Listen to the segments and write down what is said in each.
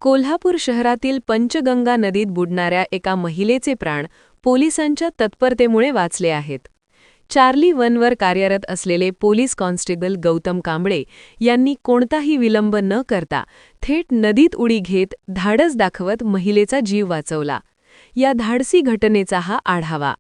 कोल्हापूर शहरातील पंचगंगा नदीत बुडणाऱ्या एका महिलेचे प्राण पोलिसांच्या तत्परतेमुळे वाचले आहेत. चार्ली 1वर कार्यरत असलेले पोलीस कॉन्स्टेबल गौतम कांबळे यांनी कोणताही विलंब न करता थेट नदीत उडी घेत धाडस दाखवत महिलेचा जीव वाचवला. या धाडसी घटनेचा हा आढावा.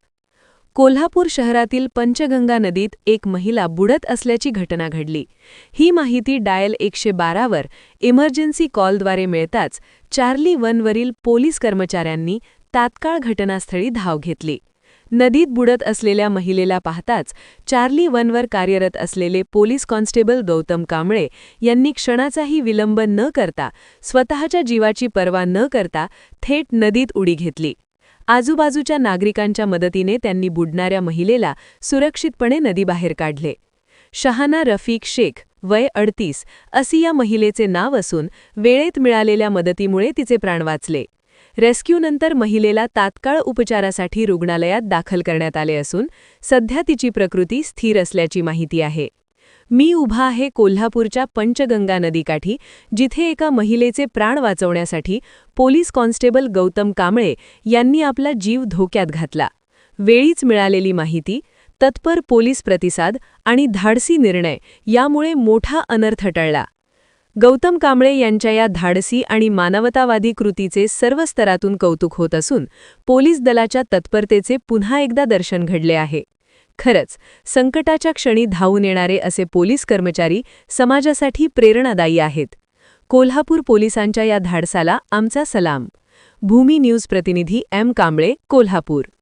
कोल्हापूर शहरातील पंचगंगा नदीत एक महिला बुडत असल्याची घटना घडली. ही माहिती डायल 112वर इमर्जन्सी कॉलद्वारे मिळताच चार्ली 1वरील पोलीस कर्मचाऱ्यांनी तात्काळ घटनास्थळी धाव घेतली. नदीत बुडत असलेल्या महिलेला पाहताच चार्ली 1वर कार्यरत असलेले पोलीस कॉन्स्टेबल गौतम कांबळे यांनी क्षणाचाही विलंब न करता स्वतःच्या जीवाची पर्वा न करता थेट नदीत उडी घेतली. आजूबाजूच्या नागरिकांच्या मदतीने त्यांनी बुडणाऱ्या महिलेला सुरक्षितपणे नदीबाहेर काढले. शहाना रफिक शेख, वय 38, असे या महिलेचे नाव असून वेळेत मिळालेल्या मदतीमुळे तिचे प्राण वाचले. रेस्क्यूनंतर महिलेला तात्काळ उपचारासाठी रुग्णालयात दाखल करण्यात आले असून सध्या तिची प्रकृती स्थिर असल्याची माहिती आहे. मी उभा आहे कोल्हापूरच्या पंचगंगा नदीकाठी, जिथे एका महिलेचे प्राण वाचवण्यासाठी पोलीस कॉन्स्टेबल गौतम कांबळे यांनी आपला जीव धोक्यात घातला. वेळीच मिळालेली माहिती, तत्पर पोलीस प्रतिसाद आणि धाडसी निर्णय यामुळे मोठा अनर्थ टळला. गौतम कांबळे यांच्या या धाडसी आणि मानवतावादी कृतीचे सर्व स्तरातून कौतुक होत असून पोलीस दलाच्या तत्परतेचे पुन्हा एकदा दर्शन घडले आहे. खरंच संकटाच्या क्षणी धावून येणारे असे पोलीस कर्मचारी समाजासाठी प्रेरणादायी आहेत. कोल्हापूर पोलिसांच्या या धाडसाला आमचा सलाम. भूमी न्यूज प्रतिनिधी एम. कांबळे, कोल्हापूर.